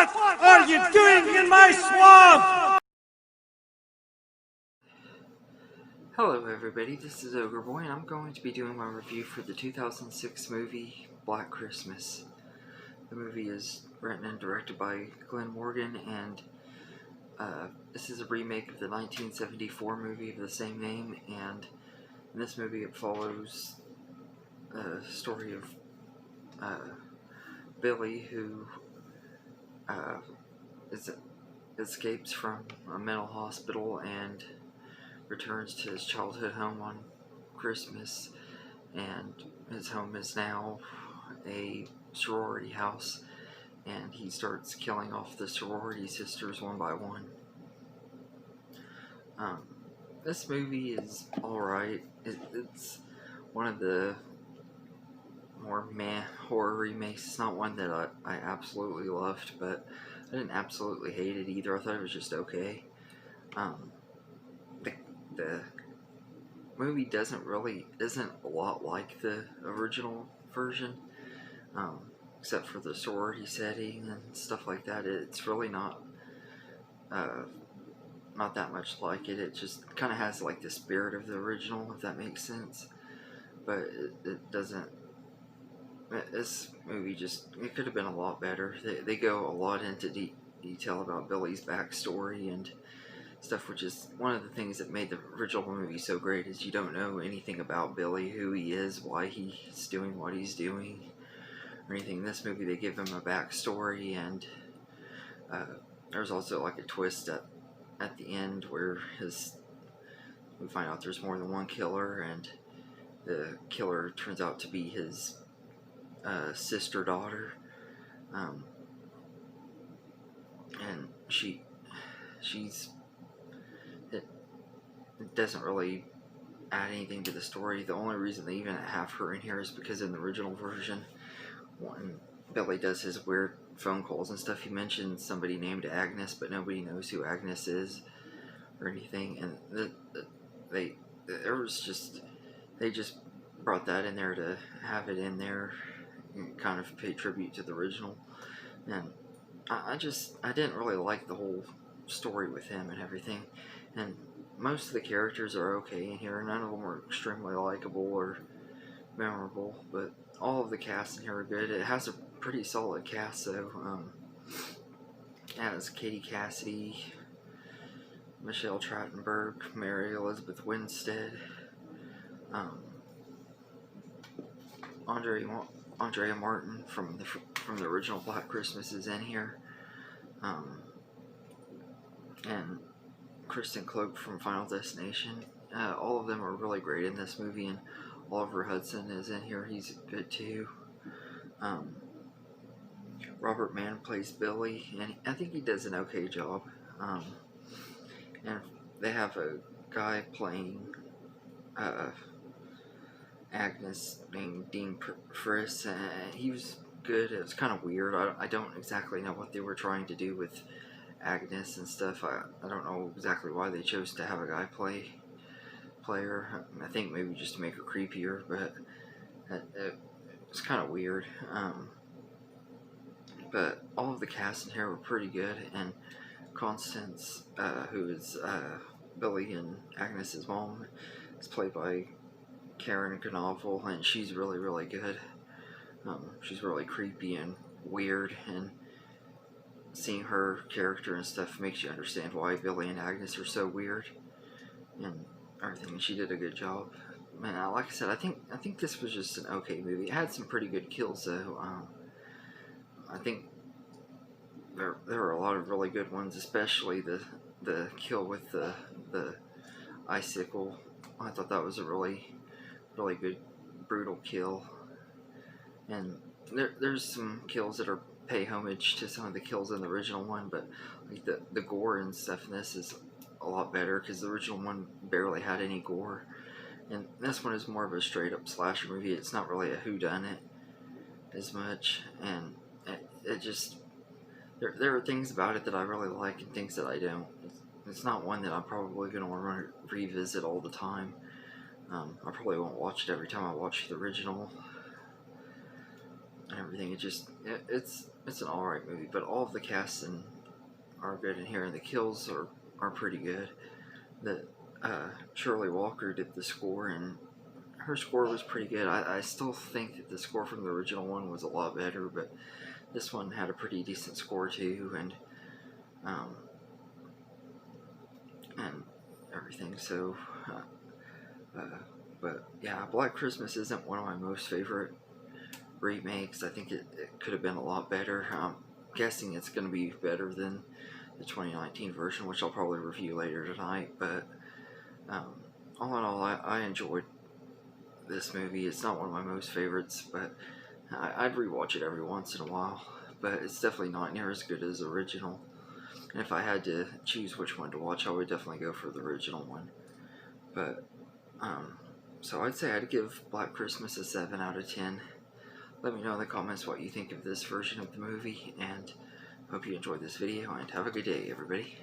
What are you doing in my swamp? Hello everybody, this is Ogre Boy, and I'm going to be doing my review for the 2006 movie Black Christmas. The movie is written and directed by Glenn Morgan, and this is a remake of the 1974 movie of the same name, and in this movie it follows the story of Billy, who escapes from a mental hospital and returns to his childhood home on Christmas, and his home is now a sorority house, and he starts killing off the sorority sisters one by one. This movie is alright. It's one of the more meh horror remakes. It's not one that I absolutely loved, but I didn't absolutely hate it either. I thought it was just okay. The movie isn't a lot like the original version, except for the sorority setting and stuff like that. It's really not that much like it. It just kind of has like the spirit of the original, if that makes sense. But it doesn't. This movie it could have been a lot better. They go a lot into detail about Billy's backstory and stuff, which is one of the things that made the original movie so great, is you don't know anything about Billy, who he is, why he's doing what he's doing, or anything. In this movie they give him a backstory, and there's also like a twist at the end where we find out there's more than one killer, and the killer turns out to be his sister daughter, and it doesn't really add anything to the story. The only reason they even have her in here is because in the original version, when Billy does his weird phone calls and stuff, he mentions somebody named Agnes, but nobody knows who Agnes is or anything, and they just brought that in there to have it in there and kind of pay tribute to the original. And I didn't really like the whole story with him and everything, and most of the characters are okay in here. None of them are extremely likable or memorable, but all of the cast in here are good. It has a pretty solid cast, though. It has Katie Cassidy, Michelle Trachtenberg, Mary Elizabeth Winstead, Andrea Martin from the original Black Christmas is in here, and Kristen Cloak from Final Destination. All of them are really great in this movie, and Oliver Hudson is in here. He's good too. Robert Mann plays Billy, and I think he does an okay job. And they have a guy playing Agnes named Dean Friss, and he was good. It was kind of weird. I don't exactly know what they were trying to do with Agnes and stuff. I don't know exactly why they chose to have a guy play her. I think maybe just to make her creepier, but it was kind of weird. But all of the cast in here were pretty good, and Constance, who is Billy and Agnes's mom, is played by Karen Knavel, and she's really, really good. She's really creepy and weird, and seeing her character and stuff makes you understand why Billy and Agnes are so weird and everything. She did a good job. Man, like I said, I think this was just an okay movie. It had some pretty good kills, though. I think there were a lot of really good ones, especially the kill with the icicle. I thought that was a really, really good, brutal kill. And there's some kills that are pay homage to some of the kills in the original one, but like the gore and stuff in this is a lot better, because the original one barely had any gore, and this one is more of a straight up slasher movie. It's not really a whodunit as much, and it just there are things about it that I really like and things that I don't. It's not one that I'm probably going to want to revisit all the time. I probably won't watch it every time I watch the original. and everything. It's an alright movie, but all of the casts are good in here, and the kills are pretty good. The Shirley Walker did the score, and her score was pretty good. I still think that the score from the original one was a lot better, but this one had a pretty decent score too, and everything. So, but yeah, Black Christmas isn't one of my most favorite remakes. I think it could have been a lot better. I'm guessing it's going to be better than the 2019 version, which I'll probably review later tonight. But all in all, I enjoyed this movie. It's not one of my most favorites, but I'd rewatch it every once in a while. But it's definitely not near as good as the original. And if I had to choose which one to watch, I would definitely go for the original one. But so I'd say I'd give Black Christmas a 7 out of 10. Let me know in the comments what you think of this version of the movie, and hope you enjoyed this video, and have a good day, everybody.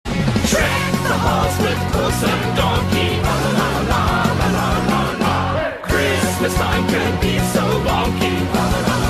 Trick the halls with horse and donkey. La la la la la la la la. Christmas time can be so wonky. La la la.